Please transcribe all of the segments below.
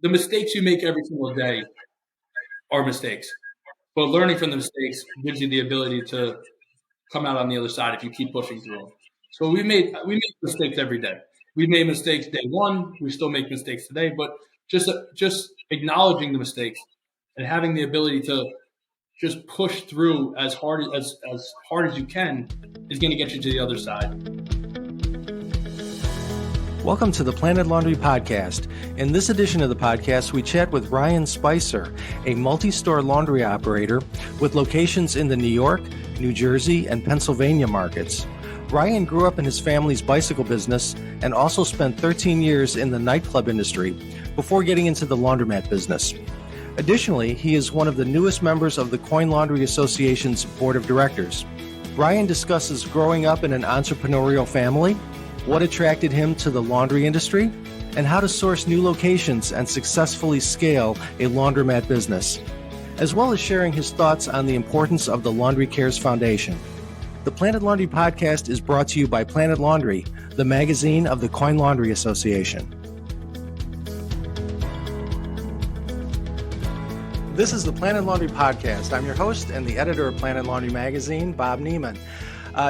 the mistakes you make every single day are mistakes, but learning from the mistakes gives you the ability to come out on the other side if you keep pushing through them. So we make mistakes every day. We made mistakes day one. We still make mistakes today, but just acknowledging the mistakes and having the ability to just push through as hard as you can is going to get you to the other side. Welcome to the Planet Laundry Podcast. In this edition of the podcast, we chat with Ryan Spicer, a multi-store laundry operator with locations in the New York, New Jersey, and Pennsylvania markets. Ryan grew up in his family's bicycle business and also spent 13 years in the nightclub industry before getting into the laundromat business. Additionally, he is one of the newest members of the Coin Laundry Association's board of directors. Ryan discusses growing up in an entrepreneurial family, what attracted him to the laundry industry, and how to source new locations and successfully scale a laundromat business, as well as sharing his thoughts on the importance of the LaundryCares Foundation. The Planet Laundry Podcast is brought to you by Planet Laundry, the magazine of the Coin Laundry Association. This is the Planet Laundry Podcast. I'm your host and the editor of Planet Laundry magazine, Bob Nieman.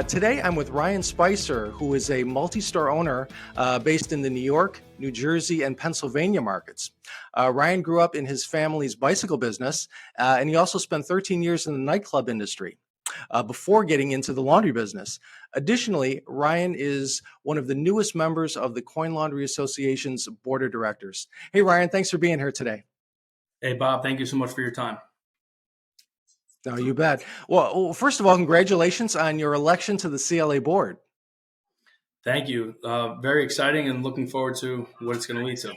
Today, I'm with Ryan Spicer, who is a multi-store owner based in the New York, New Jersey, and Pennsylvania markets. Ryan grew up in his family's bicycle business, and he also spent 13 years in the nightclub industry before getting into the laundry business. Additionally, Ryan is one of the newest members of the Coin Laundry Association's board of directors. Hey, Ryan, thanks for being here today. Hey, Bob, thank you so much for your time. No, you bet. Well, first of all, congratulations on your election to the CLA board. Thank you. Very exciting and looking forward to what it's going to lead to.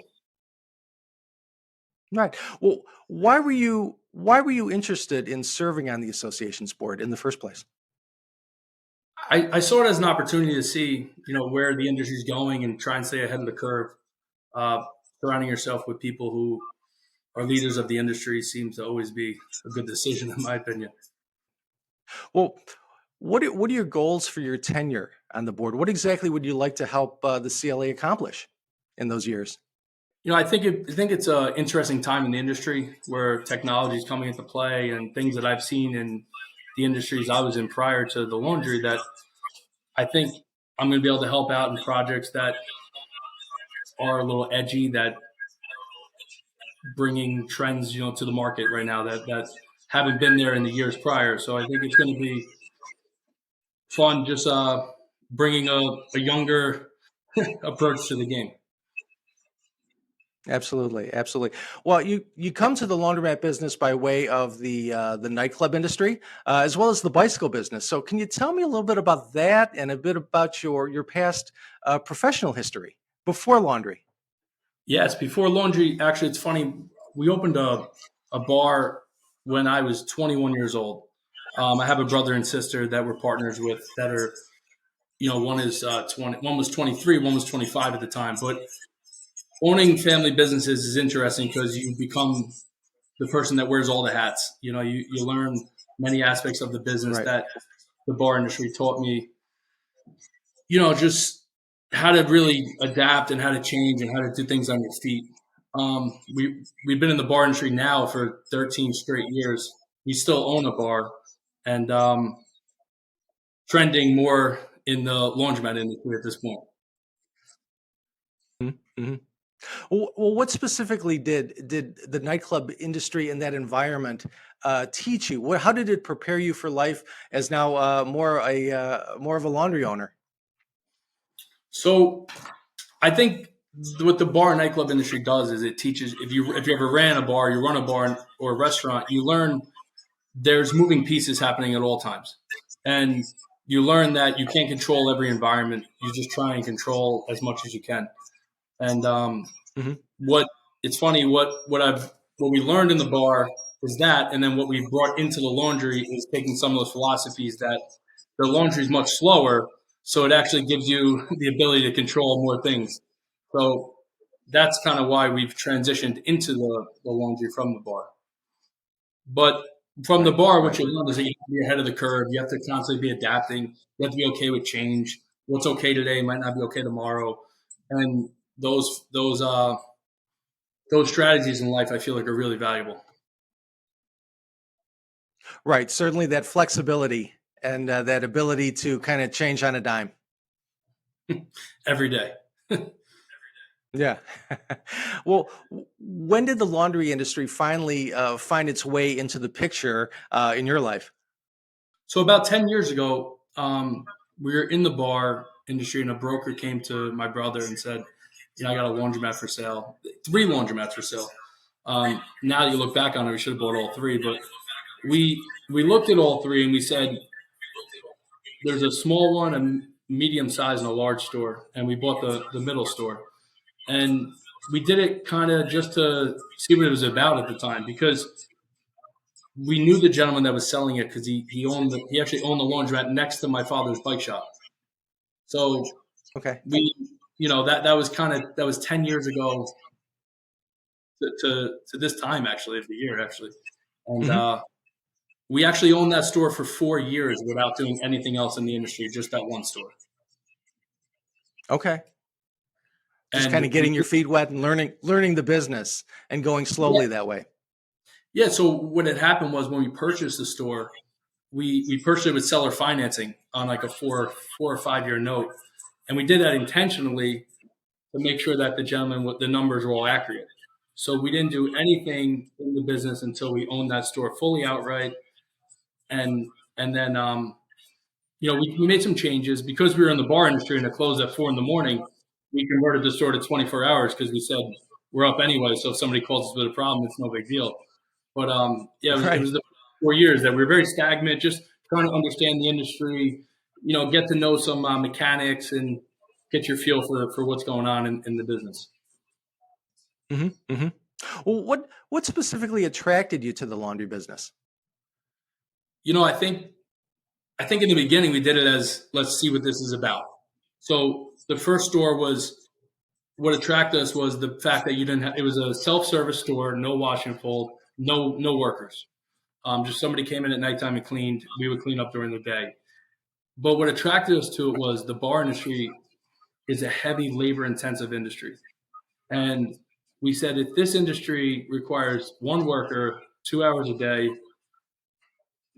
Right. Well, why were you interested in serving on the association's board in the first place? I saw it as an opportunity to see, where the industry is going and try and stay ahead of the curve. Surrounding yourself with people who are leaders of the industry seems to always be a good decision, in my opinion. Well, what are your goals for your tenure on the board? What exactly would you like to help the CLA accomplish in those years? I think it's an interesting time in the industry where technology is coming into play and things that I've seen in the industries I was in prior to the laundry that I think I'm going to be able to help out in projects that are a little edgy, that bringing trends, to the market right now that haven't been there in the years prior. So I think it's going to be fun just bringing a younger approach to the game. Absolutely. Well, you come to the laundromat business by way of the nightclub industry, as well as the bicycle business. So can you tell me a little bit about that and a bit about your past professional history before laundry? Yes, before laundry. Actually, it's funny. We opened a bar when I was 21 years old. I have a brother and sister that we're partners with that are, one is 20, one was 23, one was 25 at the time. But owning family businesses is interesting because you become the person that wears all the hats. You learn many aspects of the business that the bar industry taught me. Just how to really adapt and how to change and how to do things on your feet. We've been in the bar industry now for 13 straight years. We still own a bar and trending more in the laundromat industry at this point. Mm-hmm. Well, what specifically did the nightclub industry in that environment teach you? How did it prepare you for life as now more of a laundry owner? So I think what the bar and nightclub industry does is it teaches, if you ever ran a bar, you run a bar or a restaurant, you learn there's moving pieces happening at all times. And you learn that you can't control every environment. You just try and control as much as you can. And it's funny, what we learned in the bar is that, and then what we brought into the laundry is taking some of those philosophies that the laundry is much slower. So it actually gives you the ability to control more things. So that's kind of why we've transitioned into the laundry from the bar. But from the bar, what you learn is that you have to be ahead of the curve. You have to constantly be adapting. You have to be okay with change. What's okay today might not be okay tomorrow. And those those strategies in life, I feel like, are really valuable. Right. Certainly that flexibility and that ability to kind of change on a dime. Every day. Yeah. Well, when did the laundry industry finally find its way into the picture in your life? So about 10 years ago, we were in the bar industry, and a broker came to my brother and said, I got a laundromat for sale, 3 laundromats for sale. Now that you look back on it, we should have bought all 3, but we looked at all 3 and we said, there's a small one, a medium size, and a large store, and we bought the middle store. And we did it kind of just to see what it was about at the time, because we knew the gentleman that was selling it, because he actually owned the laundromat next to my father's bike shop. So okay, that was 10 years ago to this time, actually, of the year, actually. And we actually owned that store for 4 years without doing anything else in the industry, just that one store. Okay. Just kind of getting your feet wet and learning the business and going slowly that way. Yeah. So what had happened was, when we purchased the store, we purchased it with seller financing on like a 4 or 5 year note. And we did that intentionally to make sure that the numbers were all accurate. So we didn't do anything in the business until we owned that store fully outright. And then, we made some changes because we were in the bar industry and it closed at 4 a.m. We converted the store to 24 hours because we said we're up anyway. So if somebody calls us with a problem, it's no big deal. But it was the 4 years that we were very stagnant, just trying to understand the industry, get to know some mechanics and get your feel for what's going on in the business. Mm-hmm, mm-hmm. Well, what specifically attracted you to the laundry business? I think in the beginning we did it as, let's see what this is about. So the first store what attracted us was the fact that it was a self-service store, no wash and fold, no workers. Just somebody came in at nighttime and cleaned. We would clean up during the day. But what attracted us to it was the bar industry is a heavy labor-intensive industry. And we said, if this industry requires one worker, 2 hours a day,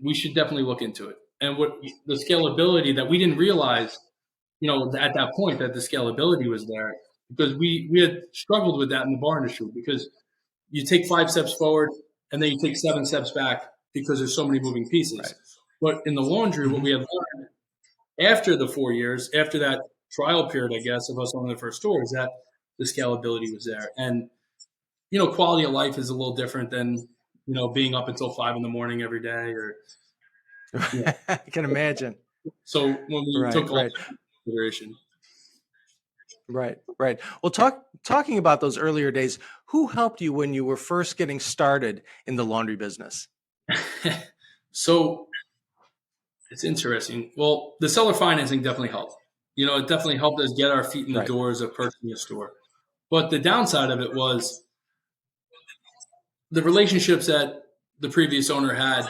we should definitely look into it. And what the scalability that we didn't realize, at that point, that the scalability was there, because we had struggled with that in the bar industry, because you take 5 steps forward and then you take 7 steps back because there's so many moving pieces. Right. But in the laundry, what we have learned after the 4 years, after that trial period, I guess, of us owning the first store, is that the scalability was there. And, quality of life is a little different than, being up until 5 a.m. every day, or. Yeah. I can imagine. So when we took all that consideration. Right. Well, talking about those earlier days, who helped you when you were first getting started in the laundry business? So it's interesting. Well, the seller financing definitely helped. It definitely helped us get our feet in the doors of purchasing a store. But the downside of it was the relationships that the previous owner had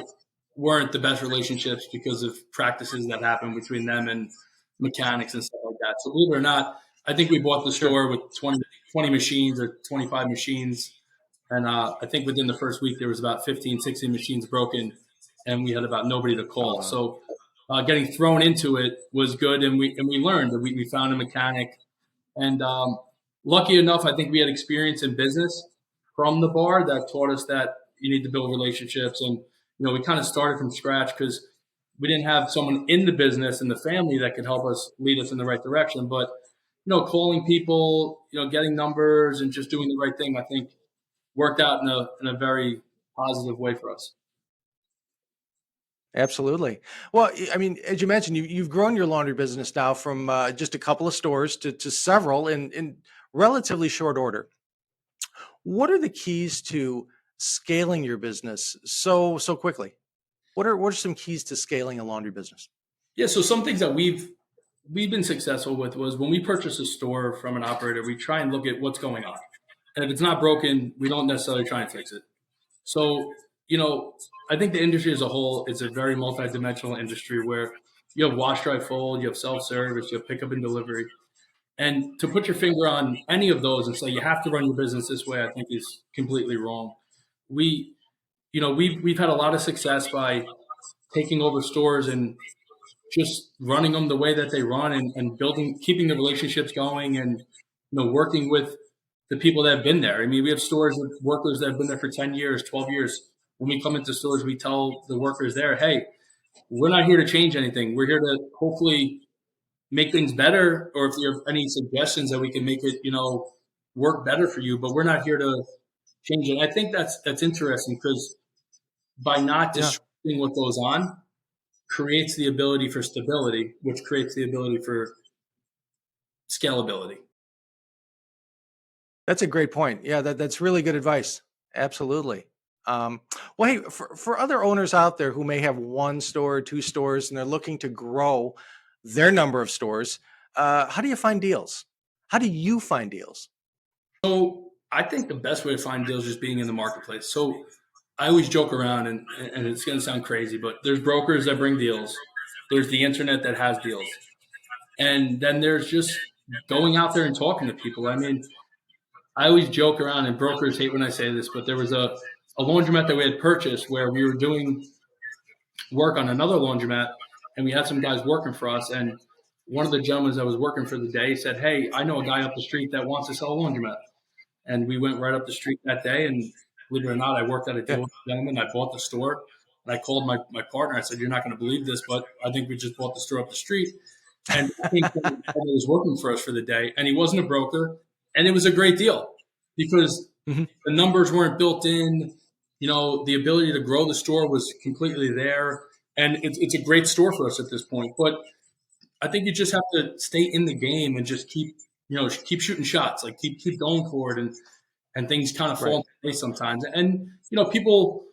weren't the best relationships because of practices that happened between them and mechanics and stuff like that. So believe it or not, I think we bought the store with 20 machines or 25 machines. And I think within the first week, there was about 15, 16 machines broken, and we had about nobody to call. So getting thrown into it was good. And we learned that we found a mechanic, and lucky enough, I think we had experience in business from the bar that taught us that you need to build relationships. And we kind of started from scratch because we didn't have someone in the business in the family that could help us lead us in the right direction. But, calling people, getting numbers and just doing the right thing, I think worked out in a very positive way for us. Absolutely. Well, I mean, as you mentioned, you've grown your laundry business now from just a couple of stores to several in relatively short order. What are the keys to scaling your business so quickly? What are some keys to scaling a laundry business? Yeah, so some things that we've been successful with was when we purchase a store from an operator, we try and look at what's going on. And if it's not broken, we don't necessarily try and fix it. So, I think the industry as a whole is a very multidimensional industry where you have wash, dry, fold, you have self-service, you have pickup and delivery. And to put your finger on any of those and say you have to run your business this way, I think is completely wrong. We've had a lot of success by taking over stores and just running them the way that they run, and keeping the relationships going, and working with the people that have been there. I mean, we have stores with workers that have been there for 10 years, 12 years. When we come into stores, we tell the workers there, hey, we're not here to change anything. We're here to hopefully make things better, or if you have any suggestions that we can make it, work better for you, but we're not here to change it. I think that's interesting, because by not disrupting what goes on creates the ability for stability, which creates the ability for scalability. That's a great point. Yeah, that's really good advice. Absolutely. Well, hey, for other owners out there who may have one store or two stores and they're looking to grow their number of stores, how do you find deals? How do you find deals? So I think the best way to find deals is being in the marketplace. So I always joke around, and it's going to sound crazy, but there's brokers that bring deals. There's the internet that has deals. And then there's just going out there and talking to people. I mean, I always joke around, and brokers hate when I say this, but there was a laundromat that we had purchased where we were doing work on another laundromat, and we had some guys working for us. And one of the gentlemen that was working for the day said, hey, I know a guy up the street that wants to sell a laundromat. And we went right up the street that day, and believe it or not, I worked at a deal with a gentleman. I bought the store, and I called my partner. I said, you're not going to believe this, but I think we just bought the store up the street. And I think he was working for us for the day, and he wasn't a broker. And it was a great deal because the numbers weren't built in. The ability to grow the store was completely there. And it's a great store for us at this point. But I think you just have to stay in the game and just keep shooting shots, like keep going for it, and things kind of fall into place sometimes. And people,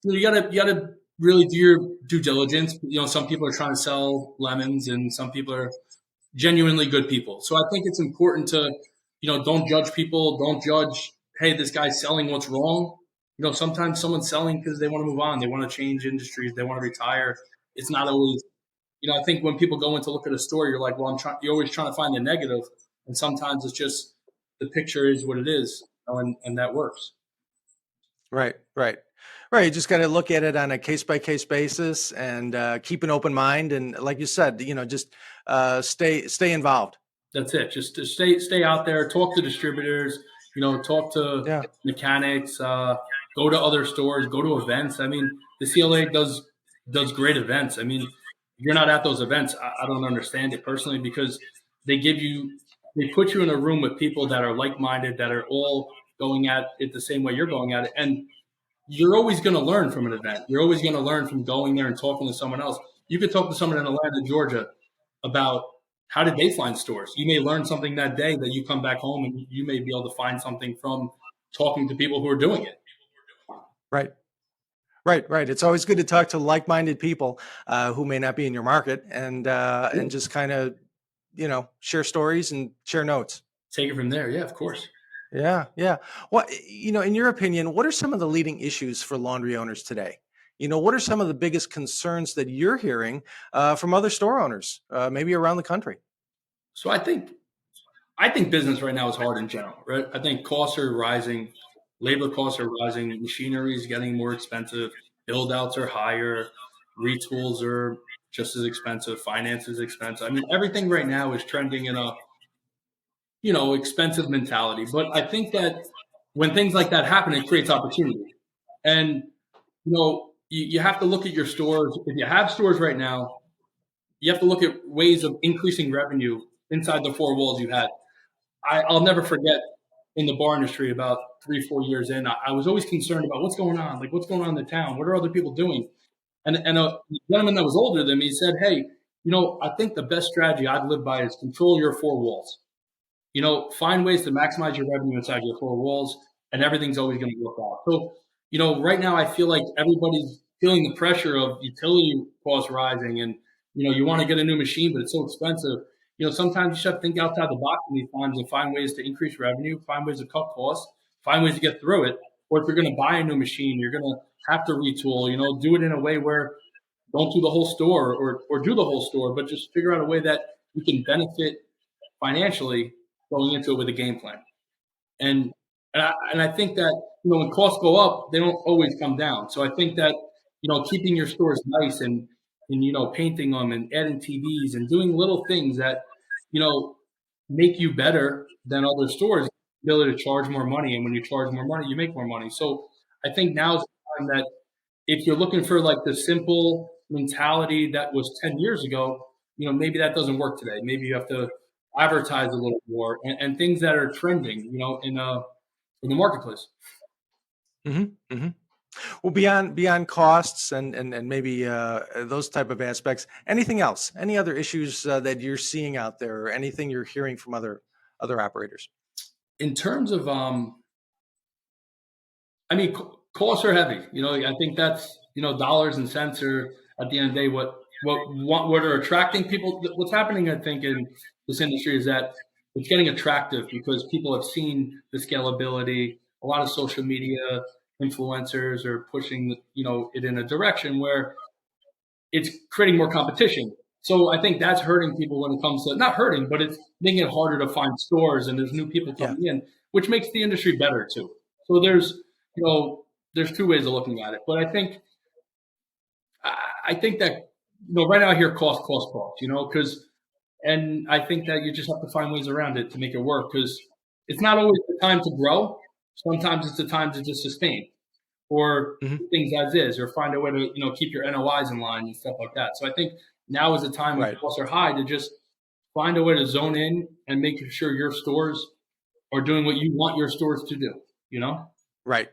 you gotta really do your due diligence. Some people are trying to sell lemons, and some people are genuinely good people. So I think it's important to don't judge people. Don't judge, hey, this guy's selling what's wrong. Sometimes someone's selling because they want to move on. They want to change industries. They want to retire. It's not always, I think when people go in to look at a store, you're like, well, you're always trying to find the negative. And sometimes it's just the picture is what it is, and that works. Right. You just got to look at it on a case-by-case basis and keep an open mind. And like you said, just stay involved. That's it. Just to stay out there, talk to distributors, talk to mechanics, go to other stores, go to events. I mean, the CLA does great events. I mean, if you're not at those events, I don't understand it personally, because they put you in a room with people that are like-minded, that are all going at it the same way you're going at it. And you're always going to learn from an event. You're always going to learn from going there and talking to someone else. You could talk to someone in Atlanta, Georgia, about how did they find stores. You may learn something that day that you come back home, and you may be able to find something from talking to people who are doing it. Right. It's always good to talk to like-minded people who may not be in your market, and just kind of, share stories and share notes. Take it from there. Yeah, of course. Yeah. Well, in your opinion, what are some of the leading issues for laundry owners today? What are some of the biggest concerns that you're hearing from other store owners, maybe around the country? So I think business right now is hard in general, right? I think costs are rising, labor costs are rising, machinery is getting more expensive, build outs are higher, retools are just as expensive, finance is expensive. I mean, everything right now is trending in a expensive mentality. But I think that when things like that happen, it creates opportunity. And you have to look at your stores. If you have stores right now, you have to look at ways of increasing revenue inside the four walls you had. I'll never forget in the bar industry about 3-4 years in, I was always concerned about what's going on, like what's going on in the town, what are other people doing? And a gentleman that was older than me said, hey, I think the best strategy I'd live by is control your four walls. Find ways to maximize your revenue inside your four walls, and everything's always going to work out. So, right now I feel like everybody's feeling the pressure of utility costs rising, and, you want to get a new machine, but it's so expensive. Sometimes you just have to think outside the box in these times and find ways to increase revenue, find ways to cut costs, find ways to get through it. Or if you're going to buy a new machine, you're going to have to retool, do it in a way where don't do the whole store or do the whole store, but just figure out a way that you can benefit financially going into it with a game plan. And and I think that, when costs go up, they don't always come down. So I think that, keeping your stores nice and painting them and adding TVs and doing little things that, you know, make you better than other stores, the ability to charge more money. And when you charge more money, you make more money. So I think now's the time that if you're looking for like the simple mentality that was 10 years ago, maybe that doesn't work today. Maybe you have to advertise a little more and things that are trending, in the marketplace. Mm-hmm. Mm-hmm. Well, beyond costs and maybe those type of aspects, anything else? Any other issues that you're seeing out there, or anything you're hearing from other operators? In terms of, costs are heavy. I think that's, dollars and cents are at the end of the day what are attracting people. What's happening, I think, in this industry is that it's getting attractive because people have seen the scalability. A lot of social media influencers are pushing, it in a direction where it's creating more competition. So I think that's hurting people when it comes to, not hurting, but it's making it harder to find stores and there's new people coming in, which makes the industry better too. So there's two ways of looking at it. But I think that, right now I hear cost, and I think that you just have to find ways around it to make it work because it's not always the time to grow. Sometimes it's the time to just sustain or do things as is, or find a way to, keep your NOIs in line and stuff like that. So I think now is the time when costs are high to just find a way to zone in and make sure your stores are doing what you want your stores to do, Right.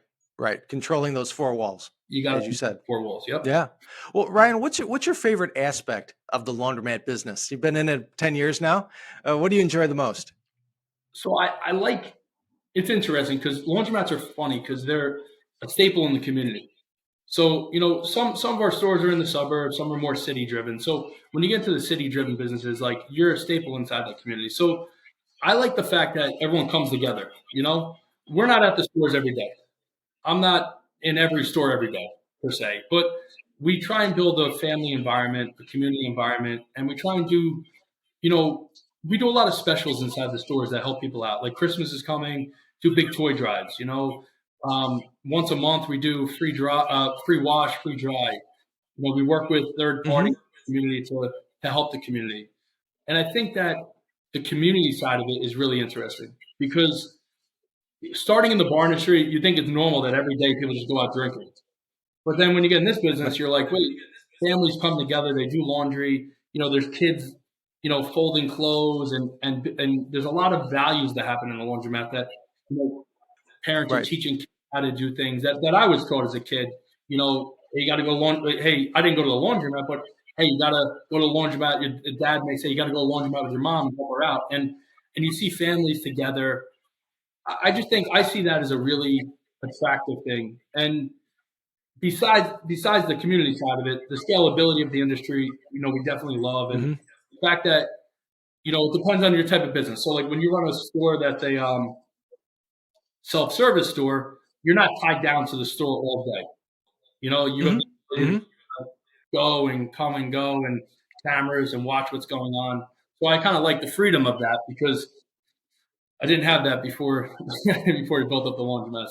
Controlling those four walls. You got, as you said, 4 walls. Yep. Yeah. Well, Ryan, what's your favorite aspect of the laundromat business? You've been in it 10 years now. What do you enjoy the most? So I like, it's interesting because laundromats are funny because they're a staple in the community. So, some of our stores are in the suburbs, some are more city driven. So when you get to the city driven businesses, like you're a staple inside that community. So I like the fact that everyone comes together. We're not at the stores every day. I'm not in every store every day per se, but we try and build a family environment, a community environment, and we try and do, we do a lot of specials inside the stores that help people out. Like Christmas is coming, do big toy drives. Once a month we do free wash, free dry. We work with third party community to help the community, and I think that the community side of it is really interesting because starting in the bar industry, you think it's normal that every day people just go out drinking. But then when you get in this business, you're like, wait, families come together, they do laundry, there's kids, folding clothes and there's a lot of values that happen in a laundromat that, parents are teaching kids how to do things that I was taught as a kid. Hey, you got to go Hey, I didn't go to the laundromat, but hey, you got to go to the laundromat. Your dad may say you got to go to the laundromat with your mom and help her out. And you see families together. I just think I see that as a really attractive thing. And besides the community side of it, the scalability of the industry, we definitely love. And the fact that, it depends on your type of business. So like when you run a store that's a self-service store, you're not tied down to the store all day. You have to go and come and go and cameras and watch what's going on. So I kind of like the freedom of that because I didn't have that before we built up the laundromat,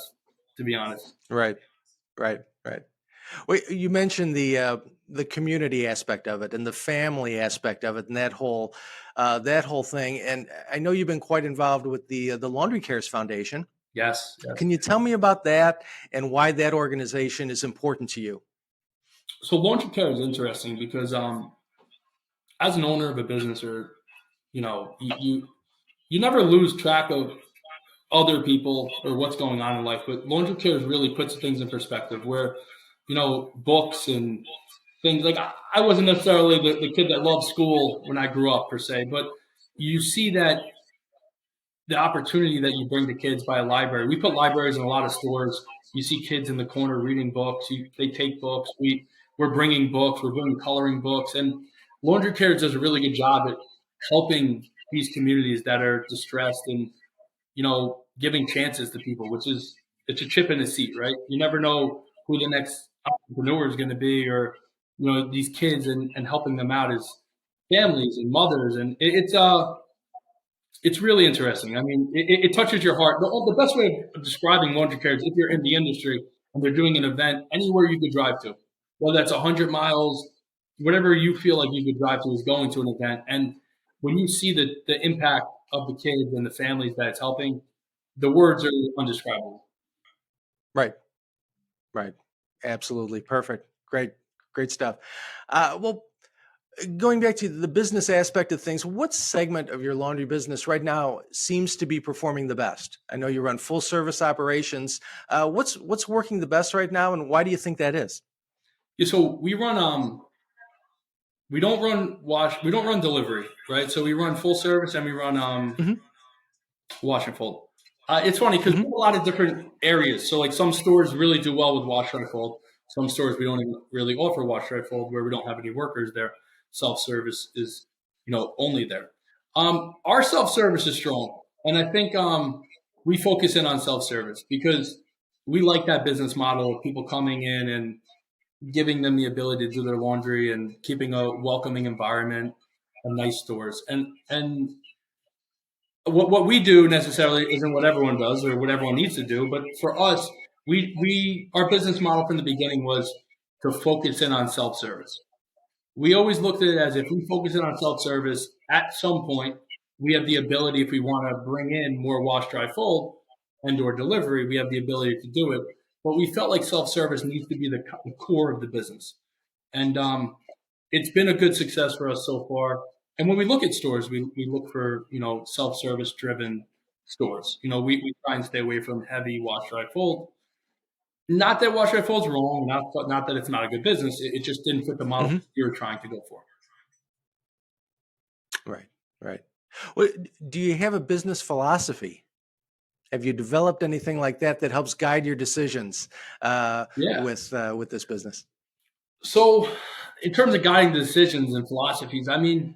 to be honest. Right. Well, you mentioned the community aspect of it and the family aspect of it and that whole thing. And I know you've been quite involved with the LaundryCares Foundation. Yes. Can you tell me about that and why that organization is important to you? So LaundryCare is interesting because as an owner of a business, or you never lose track of other people or what's going on in life, but LaundryCares really puts things in perspective where, books and things like I wasn't necessarily the kid that loved school when I grew up per se, but you see that the opportunity that you bring to kids by a library. We put libraries in a lot of stores. You see kids in the corner reading books. They take books. We're bringing books. We're bringing coloring books. And LaundryCares does a really good job at helping these communities that are distressed and, giving chances to people, it's a chip in the seat, right? You never know who the next entrepreneur is going to be, or, these kids and helping them out as families and mothers. And it's really interesting. I mean, it touches your heart. The best way of describing laundry care is if you're in the industry and they're doing an event anywhere you could drive to, whether that's 100 miles, whatever you feel like you could drive to is going to an event. And when you see the impact of the kids and the families that it's helping, the words are undescribable. Right. Right. Absolutely. Perfect. Great stuff. Well, going back to the business aspect of things, what segment of your laundry business right now seems to be performing the best? I know you run full service operations. What's working the best right now, and why do you think that is? Yeah, so we run we don't run delivery, right? So we run full service and we run wash and fold. It's funny because we have a lot of different areas. So like some stores really do well with wash, dry, fold. Some stores we don't even really offer wash, dry, fold where we don't have any workers there. Self-service is, only there. Our self-service is strong. And I think we focus in on self-service because we like that business model of people coming in and giving them the ability to do their laundry and keeping a welcoming environment and nice stores. And what we do necessarily isn't what everyone does or what everyone needs to do. But for us, our business model from the beginning was to focus in on self-service. We always looked at it as if we focus in on self-service, at some point, we have the ability, if we want to bring in more wash, dry, fold and or delivery, we have the ability to do it. But we felt like self-service needs to be the core of the business. And it's been a good success for us so far. And when we look at stores, we look for, self-service driven stores. We try and stay away from heavy wash, dry, fold. Not that wash, dry, fold's wrong, not that it's not a good business. It just didn't fit the model you were trying to go for. Right. Well, do you have a business philosophy? Have you developed anything like that helps guide your decisions with this business? So in terms of guiding decisions and philosophies, I mean,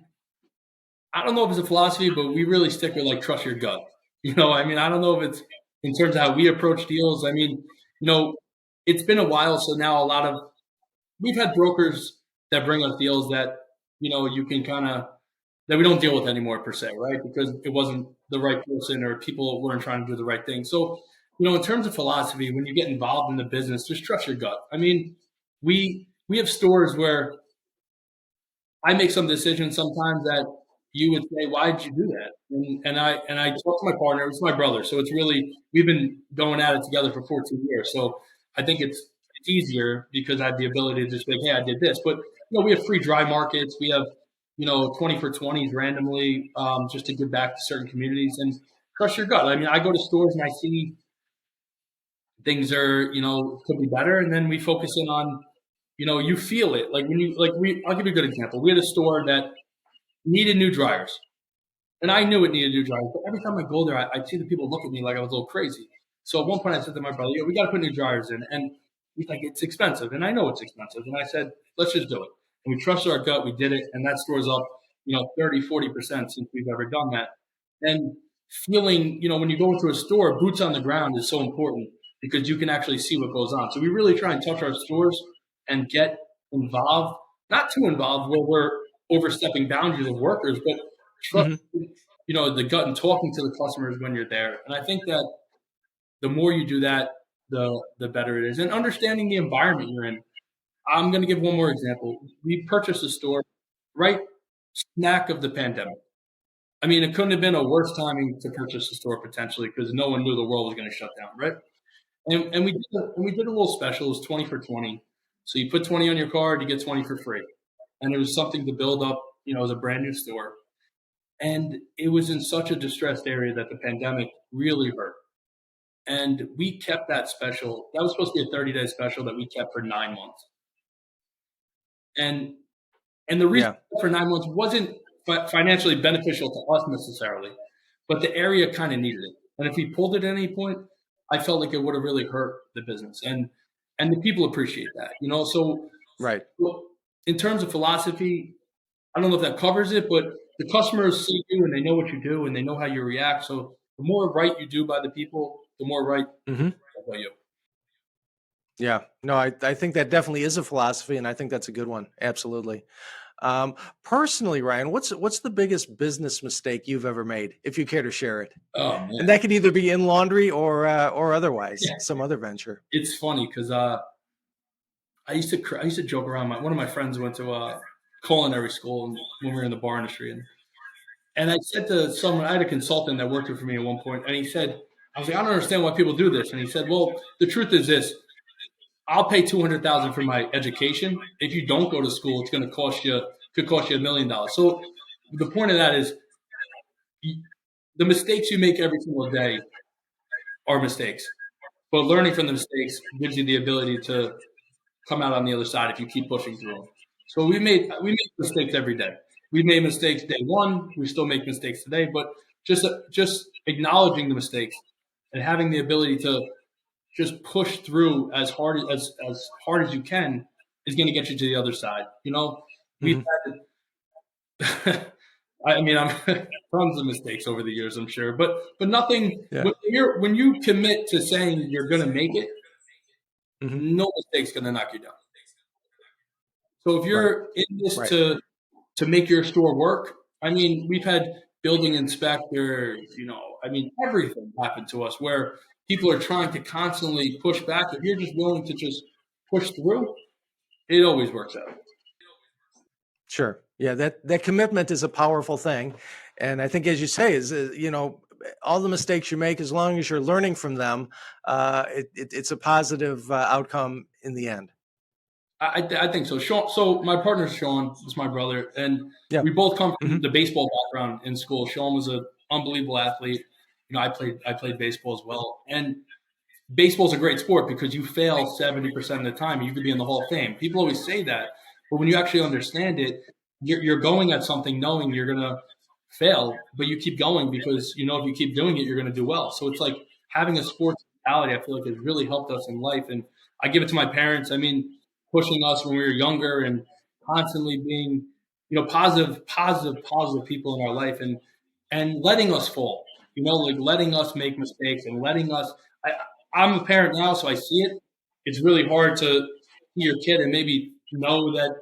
I don't know if it's a philosophy, but we really stick with like trust your gut. I don't know if it's in terms of how we approach deals. I mean, it's been a while, so now we've had brokers that bring us deals that, you can that we don't deal with anymore per se, right? Because it wasn't the right person or people weren't trying to do the right thing. So, in terms of philosophy, when you get involved in the business, just trust your gut. I mean, we have stores where I make some decisions sometimes that you would say, why did you do that? And I talk to my partner, it's my brother. So it's really, we've been going at it together for 14 years. So I think it's easier because I have the ability to just say, hey, I did this. But, we have free dry markets. We have, 20 for 20s randomly just to give back to certain communities and trust your gut. I mean, I go to stores and I see things are, could be better. And then we focus in on, you feel it. Like I'll give you a good example. We had a store that needed new dryers. And I knew it needed new dryers. But every time I go there, I'd see the people look at me like I was a little crazy. So at one point I said to my brother, we got to put new dryers in. And he's like, it's expensive. And I know it's expensive. And I said, let's just do it. And we trusted our gut. We did it. And that store's up, 30, 40% since we've ever done that. And feeling, when you go into a store, boots on the ground is so important because you can actually see what goes on. So we really try and touch our stores and get involved, not too involved where we're overstepping boundaries of workers, but trust, the gut and talking to the customers when you're there. And I think that the more you do that, the better it is. And understanding the environment you're in. I'm going to give one more example. We purchased a store right smack of the pandemic. I mean, it couldn't have been a worse timing to purchase a store potentially because no one knew the world was going to shut down, right? And we did a little special. It was 20 for 20. So you put 20 on your card, you get 20 for free. And it was something to build up, as a brand new store. And it was in such a distressed area that the pandemic really hurt. And we kept that special. That was supposed to be a 30-day special that we kept for 9 months. And the reason for 9 months wasn't financially beneficial to us necessarily, but the area kind of needed it. And if we pulled it at any point, I felt like it would have really hurt the business. And the people appreciate that, So right. In terms of philosophy, I don't know if that covers it, but the customers see you and they know what you do and they know how you react. So the more right you do by the people, the more right by you. Yeah, no, I think that definitely is a philosophy, and I think that's a good one. Absolutely. Personally, Ryan, what's the biggest business mistake you've ever made, if you care to share it? Oh man. And that could either be in laundry or otherwise, Yeah. some other venture. It's funny because I used to joke around. One of my friends went to culinary school when we were in the bar industry, and I said to someone, I had a consultant that worked for me at one point, and he said, I was like, I don't understand why people do this, and he said, well, the truth is this: I'll pay $200,000 for my education. If you don't go to school, it's going to cost you $1 million. So the point of that is, the mistakes you make every single day are mistakes, but learning from the mistakes gives you the ability to come out on the other side if you keep pushing through them. So we make mistakes every day. We made mistakes day one. We still make mistakes today, but just acknowledging the mistakes and having the ability to just push through as hard as you can is going to get you to the other side. We've had, I mean, I'm tons of mistakes over the years, I'm sure, but nothing. Yeah. When you commit to saying you're going to make it, no mistake's going to knock you down. So if you're in this to make your store work, I mean, we've had building inspectors, everything happened to us where people are trying to constantly push back. If you're just willing to just push through, it always works out. Sure. Yeah, that commitment is a powerful thing. And I think, as you say, is, all the mistakes you make, as long as you're learning from them, it's a positive outcome in the end. I think so. Sean, so my partner Sean is my brother, and we both come from the baseball background in school. Sean was an unbelievable athlete. I played baseball as well, and baseball's a great sport because you fail 70% of the time, you could be in the Hall of Fame. People always say that, but when you actually understand it, you're going at something knowing you're gonna fail, but you keep going because if you keep doing it, you're gonna do well. So it's like having a sports mentality. I feel like has really helped us in life, and I give it to my parents. I mean, pushing us when we were younger and constantly being, positive people in our life and letting us fall, like letting us make mistakes and letting us. I'm a parent now, so I see it. It's really hard to see your kid and maybe know that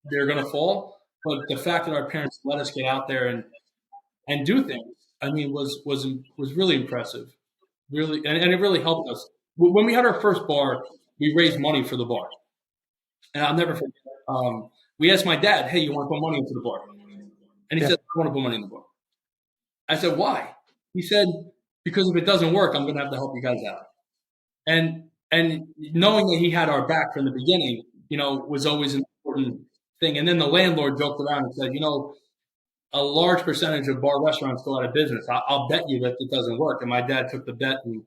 they're going to fall, but the fact that our parents let us get out there and do things, I mean, was really impressive, really, and it really helped us. When we had our first bar, we raised money for the bar. And I'll never forget. We asked my dad, "Hey, you want to put money into the bar?" And he said, "I want to put money in the bar." I said, "Why?" He said, "Because if it doesn't work, I'm going to have to help you guys out." And knowing that he had our back from the beginning, was always an important thing. And then the landlord joked around and said, a large percentage of bar restaurants go out of business. I'll bet you that it doesn't work. And my dad took the bet, and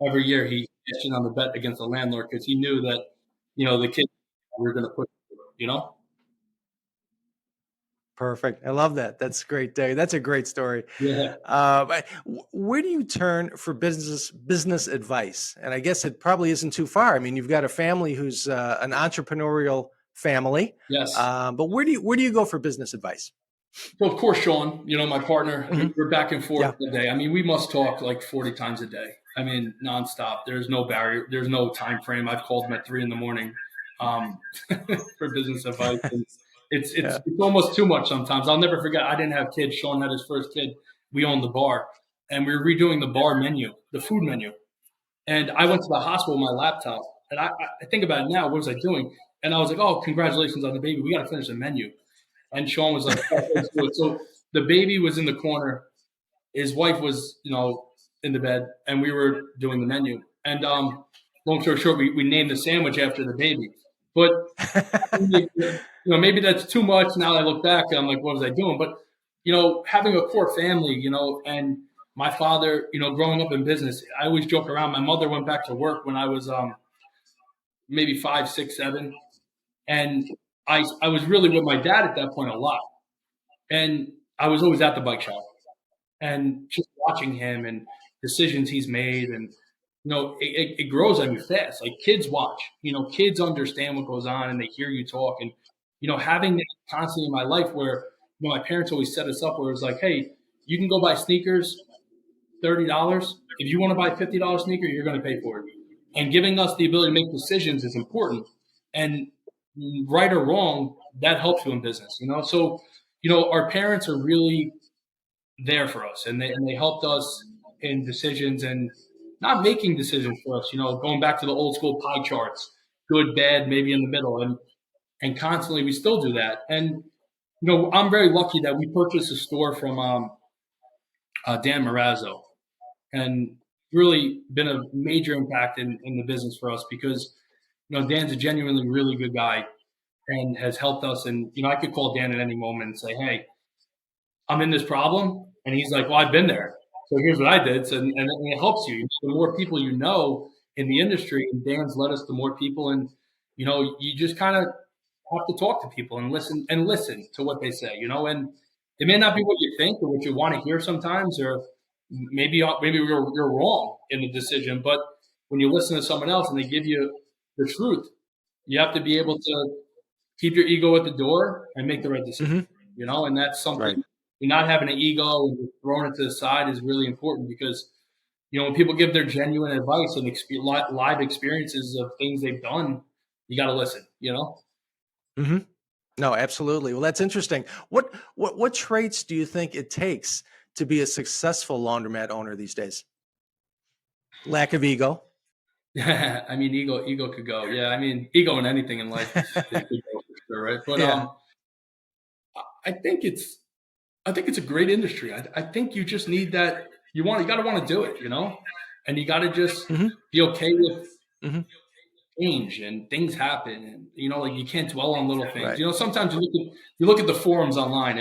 every year he cashed in on the bet against the landlord because he knew that, the kids were going to push, Perfect. I love that. That's great, Dave. That's a great story. Yeah. Where do you turn for business advice? And I guess it probably isn't too far. I mean, you've got a family who's an entrepreneurial family. Yes. But where do you go for business advice? So of course, Sean, my partner, we're back and forth all day. I mean, we must talk like 40 times a day. I mean, nonstop. There's no barrier. There's no time frame. I've called him at 3 a.m. For business advice. And it's almost too much sometimes. I'll never forget. I didn't have kids. Sean had his first kid. We owned the bar, and we were redoing the bar menu, the food menu. And I went to the hospital with my laptop, and I think about it now. What was I doing? And I was like, "Oh, congratulations on the baby. We got to finish the menu." And Sean was like, "Oh, let's do it." So the baby was in the corner. His wife was, in the bed, and we were doing the menu. And long story short, we named the sandwich after the baby. But maybe that's too much. Now I look back and I'm like, what was I doing? But having a core family, and my father, growing up in business, I always joke around. My mother went back to work when I was maybe 5, 6, 7, and I was really with my dad at that point a lot, and I was always at the bike shop and just watching him and decisions he's made and. It grows on you fast. Like kids watch, kids understand what goes on and they hear you talk. And, having that constantly in my life where, my parents always set us up where it was like, hey, you can go buy sneakers, $30. If you want to buy $50 sneaker, you're going to pay for it. And giving us the ability to make decisions is important. And right or wrong, that helps you in business, So, our parents are really there for us, and they helped us in decisions and not making decisions for us, going back to the old school pie charts, good, bad, maybe in the middle, and constantly we still do that. And I'm very lucky that we purchased a store from Dan Marazzo, and really been a major impact in the business for us because Dan's a genuinely really good guy and has helped us. And I could call Dan at any moment and say, hey, I'm in this problem. And he's like, well, I've been there. So here's what I did. So, and it helps you. The more people in the industry, and Dan's led us to more people. And, you just kind of have to talk to people and listen to what they say, and it may not be what you think or what you want to hear sometimes, or maybe you're wrong in the decision. But when you listen to someone else and they give you the truth, you have to be able to keep your ego at the door and make the right decision, and that's something. Right. You're not having an ego and throwing it to the side is really important because, when people give their genuine advice and live experiences of things they've done, you got to listen, Mm-hmm. No, absolutely. Well, that's interesting. What traits do you think it takes to be a successful laundromat owner these days? Lack of ego. I mean, ego could go. Yeah, I mean, ego in anything in life it could go for sure, right? But I think it's a great industry. I think you just need that. You got to want to do it, and you got to just be okay with change and things happen, and you can't dwell on little things. Right. Sometimes you look at the forums online,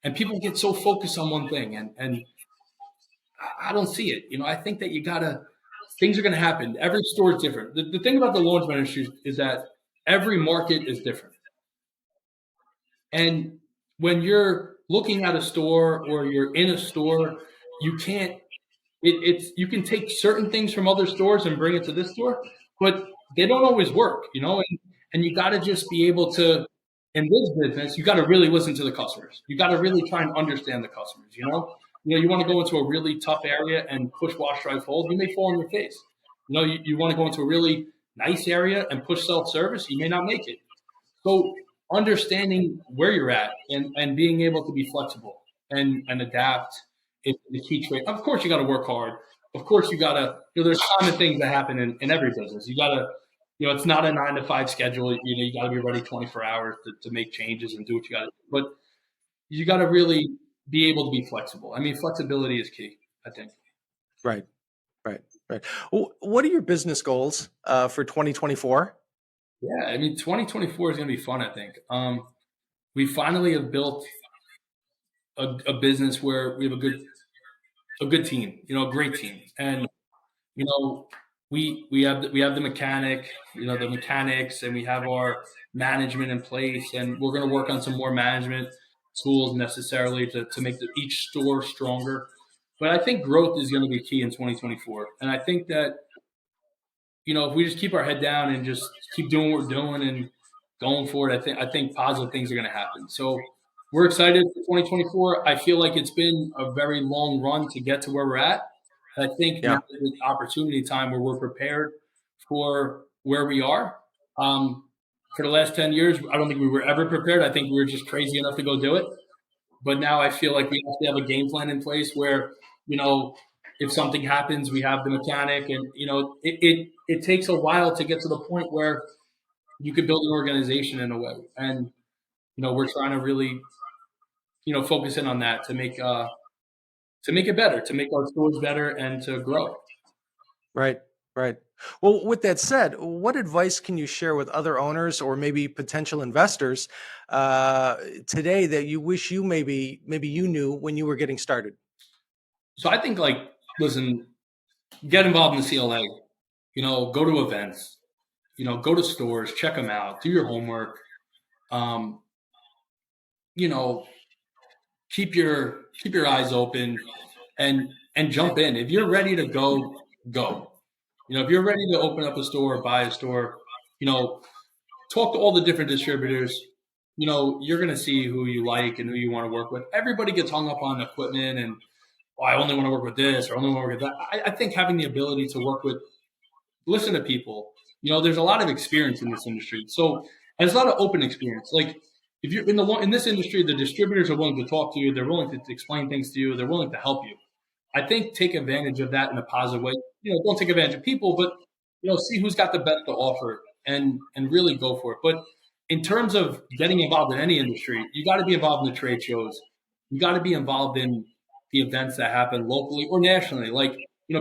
and people get so focused on one thing, and I don't see it. I think that things are going to happen. Every store is different. The thing about the laundromat industry is that every market is different, and when you're looking at a store or you're in a store, you can't. You can take certain things from other stores and bring it to this store, but they don't always work, and you got to just be able to, in this business, you got to really listen to the customers. You got to really try and understand the customers, you want to go into a really tough area and push wash, dry, fold, you may fall on your face. You want to go into a really nice area and push self-service, you may not make it. So understanding where you're at and being able to be flexible and adapt is the key trait. Of course, you got to work hard. Of course, you got to, there's common things that happen in every business. You got to, it's not a 9-to-5 schedule. You got to be ready 24 hours to make changes and do what you got to do. But you got to really be able to be flexible. I mean, flexibility is key, I think. Right. Well, what are your business goals for 2024? Yeah, I mean, 2024 is going to be fun, I think. We finally have built a business where we have a good team, a great team. And, we have the mechanics, and we have our management in place, and we're going to work on some more management tools necessarily to make each store stronger. But I think growth is going to be key in 2024. And I think that, if we just keep our head down and just keep doing what we're doing and going for it, I think positive things are going to happen. So we're excited for 2024. I feel like it's been a very long run to get to where we're at. I think now is an opportunity time where we're prepared for where we are. For the last 10 years, I don't think we were ever prepared. I think we were just crazy enough to go do it. But now I feel like we have to have a game plan in place where, if something happens, we have the mechanic, and, it takes a while to get to the point where you could build an organization in a way. And, we're trying to really, focus in on that to make it better, to make our stores better and to grow. Right. Well, with that said, what advice can you share with other owners or maybe potential investors today that you wish you maybe you knew when you were getting started? So I think, listen, get involved in the CLA, go to events, go to stores, check them out, do your homework, keep your eyes open and jump in. If you're ready to go. If you're ready to open up a store or buy a store, talk to all the different distributors. You're going to see who you like and who you want to work with. Everybody gets hung up on equipment and, I only want to work with this or only want to work with that. I think having the ability to listen to people, there's a lot of experience in this industry. So there's a lot of open experience. Like, if you're in this industry, the distributors are willing to talk to you. They're willing to explain things to you. They're willing to help you. I think take advantage of that in a positive way. Don't take advantage of people, but see who's got the best to offer and really go for it. But in terms of getting involved in any industry, you got to be involved in the trade shows. You got to be involved in the events that happen locally or nationally. Like,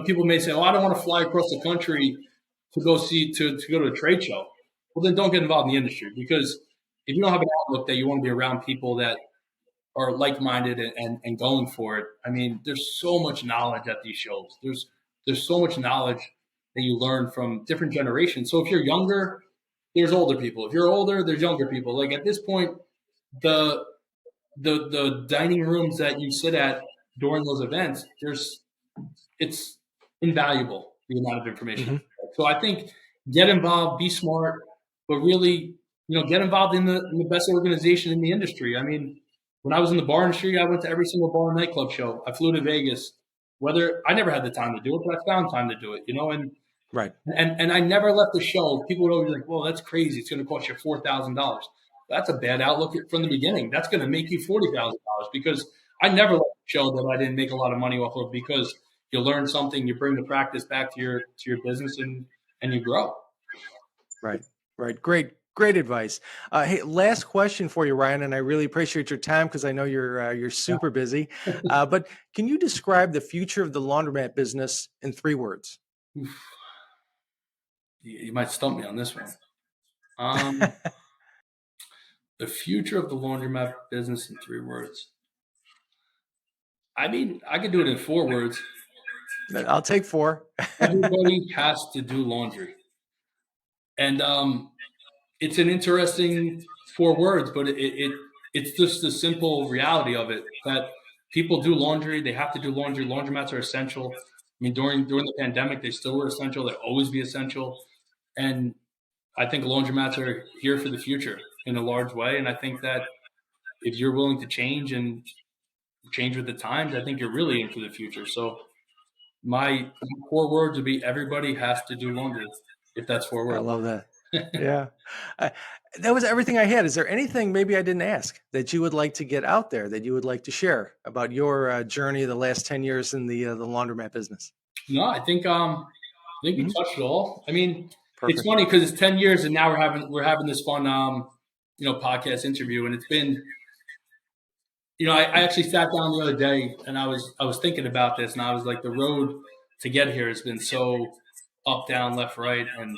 people may say, "Oh, I don't want to fly across the country to go to a trade show." Well, then don't get involved in the industry, because if you don't have an outlook that you want to be around people that are like-minded and going for it, I mean, there's so much knowledge at these shows. There's so much knowledge that you learn from different generations. So if you're younger, there's older people. If you're older, there's younger people. Like at this point, the dining rooms that you sit at during those events, it's invaluable, the amount of information. Mm-hmm. So I think get involved, be smart, but really, get involved in the best organization in the industry. I mean, when I was in the bar industry, I went to every single bar and nightclub show. I flew to Vegas. I never had the time to do it, but I found time to do it, and right. And I never left the show. People would always be like, "Well, that's crazy. It's going to cost you $4,000." That's a bad outlook from the beginning. That's going to make you $40,000, because I never left the show that I didn't make a lot of money off of, because you learn something, you bring the practice back to your business, and you grow. Right. Great advice. Hey, last question for you, Ryan, and I really appreciate your time, because I know you're super busy. But can you describe the future of the laundromat business in 3 words? You might stump me on this one. The future of the laundromat business in 3 words. I mean, I could do it in 4 words. I'll take 4. Everybody has to do laundry. And it's an interesting 4 words, but it's just the simple reality of it, that people do laundry. They have to do laundry. Laundromats are essential. I mean, during the pandemic, they still were essential. They'll always be essential. And I think laundromats are here for the future in a large way. And I think that if you're willing to change and change with the times, I think you're really in for the future. So my 4 words would be: everybody has to do laundry, if that's 4 words. I love that. Yeah. That was everything I had. Is there anything maybe I didn't ask that you would like to get out there, that you would like to share about your journey the last 10 years in the laundromat business? No, I think we touched it all. I mean, Perfect. It's funny because it's 10 years and now we're having this fun podcast interview, and it's been, I actually sat down the other day and I was thinking about this, and I was like, the road to get here has been so up, down, left, right, and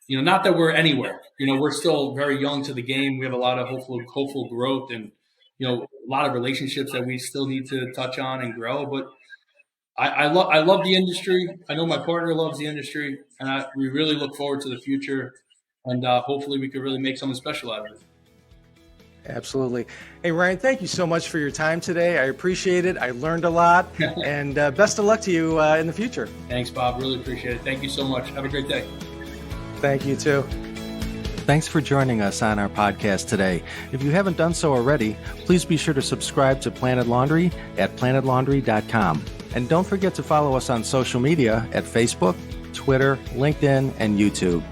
not that we're anywhere. We're still very young to the game. We have a lot of hopeful growth, and a lot of relationships that we still need to touch on and grow. But I love the industry. I know my partner loves the industry, and we really look forward to the future. And hopefully, we could really make something special out of it. Absolutely. Hey, Ryan, thank you so much for your time today. I appreciate it. I learned a lot, and best of luck to you in the future. Thanks, Bob. Really appreciate it. Thank you so much. Have a great day. Thank you, too. Thanks for joining us on our podcast today. If you haven't done so already, please be sure to subscribe to Planet Laundry at PlanetLaundry.com. And don't forget to follow us on social media at Facebook, Twitter, LinkedIn, and YouTube.